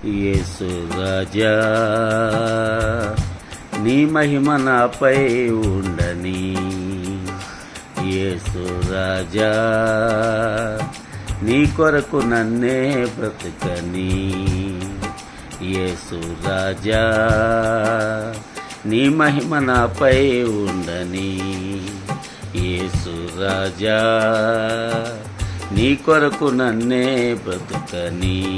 యేసు రాజా నీ మహిమ నాపై ఉండని. యేసు రాజా నీ కొరకు నన్నే బ్రతకని. యేసు రాజా నీ మహిమ నాపై ఉండని. యేసు రాజా నీ కొరకు నన్నే బ్రతకని.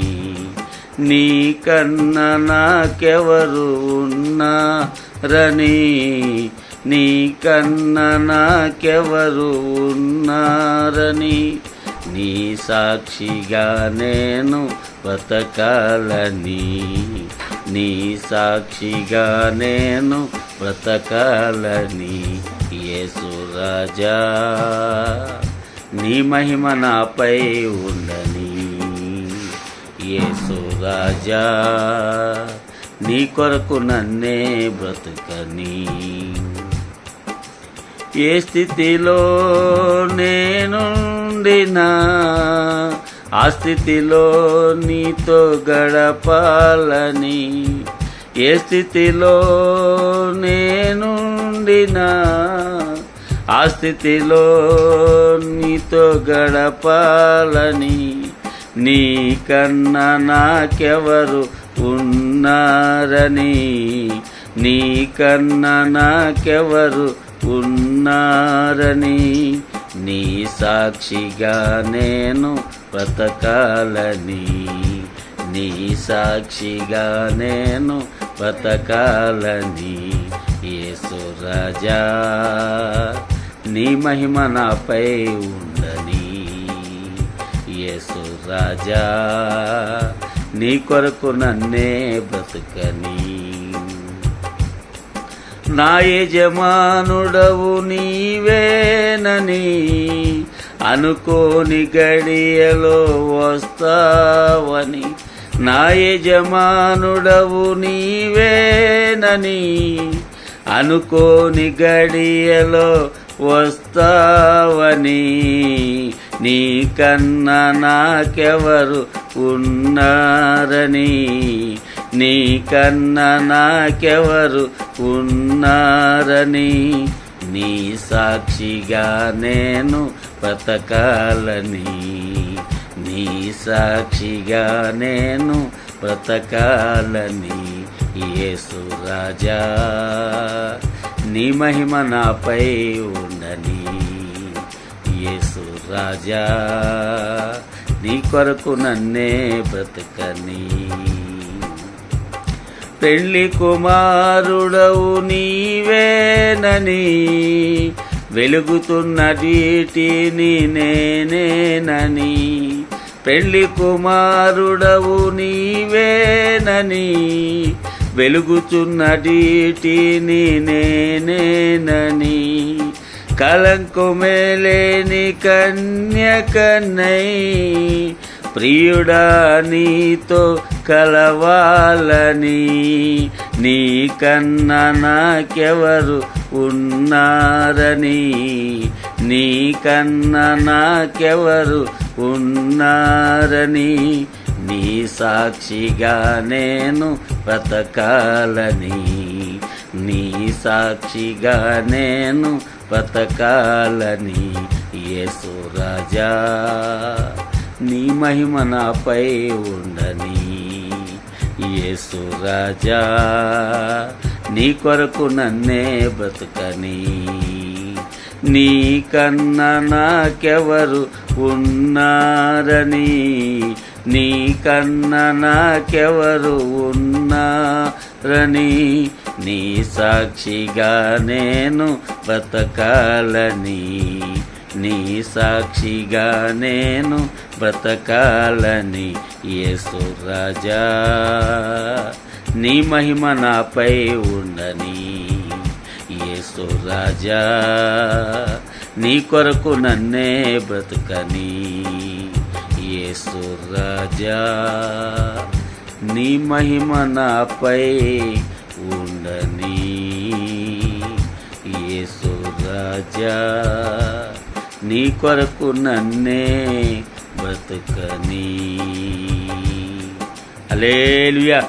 నీ కన్నా నాకెవరు ఉన్నారని, నీ కన్నా నాకెవరు ఉన్నారని, నీ సాక్షిగా నేను బ్రతకాలని. నీ సాక్షిగా నేను బ్రతకాలని. యేసు రాజా నీ మహిమ నాపై ఉండని. యేసు రాజా నీ కొరకు నన్నే బ్రతకని. ఏ స్థితిలో నేనుండినా ఆ స్థితిలో నీతో గడపాలని. ఏ స్థితిలో నేనుండినా ఆ స్థితిలో నీతో గడపాలని. నీ కన్నా నాకెవరు ఉన్నారని, నీ కన్నా నాకెవరు ఉన్నారని, నీ సాక్షిగా నేను బ్రతకాలని. నీ సాక్షిగా నేను బ్రతకాలని. యేసు రాజా నీ మహిమ నాపై ఉండని. యేసు రాజా నీ కొరకు నన్నే బ్రతకని. నా యజమానుడవు నీవేనని అనుకోని గడియలో వస్తావని. నా యజమానుడవు నీవేనని అనుకోని గడియలో వస్తావని. నీ కన్నా నాకెవరు ఉన్నారని, నీ కన్నా నాకెవరు ఉన్నారని, నీ సాక్షిగా నేను బ్రతకాలని. నీ సాక్షిగా నేను బ్రతకాలని. యేసు రాజా నీ మహిమ నాపై ఉండని. యేసు రాజా నీ కొరకు నన్నే బ్రతకని. పెళ్లి కుమారుడవు నీవేనని వెలుగుతున్న వీటిని నేనేనని. పెళ్లి కుమారుడవు నీవేనని వెలుగుతున్న వీటిని నేనేనని. కలంకమేలేని కన్యకనై ప్రియుడా నీతో కలవాలని. నీ కన్నా నాకెవరు ఉన్నారని, నీ కన్నా నాకెవరు ఉన్నారని, నీ సాక్షిగా నేను బ్రతకాలని. నీ సాక్షిగా నేను బ్రతకాలని. యేసు రాజా నీ మహిమ నాపై ఉండని. యేసు రాజా నీ కొరకు నన్నే బ్రతకని. నీ కన్నా నాకెవరు ఉన్నారని, నీ కన్నా నాకెవరు ఉన్నారని, నీ సాక్షిగా నేను బ్రతకాలని. నీ సాక్షిగా నేను బ్రతకాలని. యేసు రాజా నీ మహిమ నాపై ఉండని. యేసు రాజా నీ కొరకు నన్నే బ్రతకని. యేసు రాజా నీ మహిమ నాపై ఉండని. యేసు రాజా నీ కొరకు నన్నే బ్రతకని. హల్లెలూయా.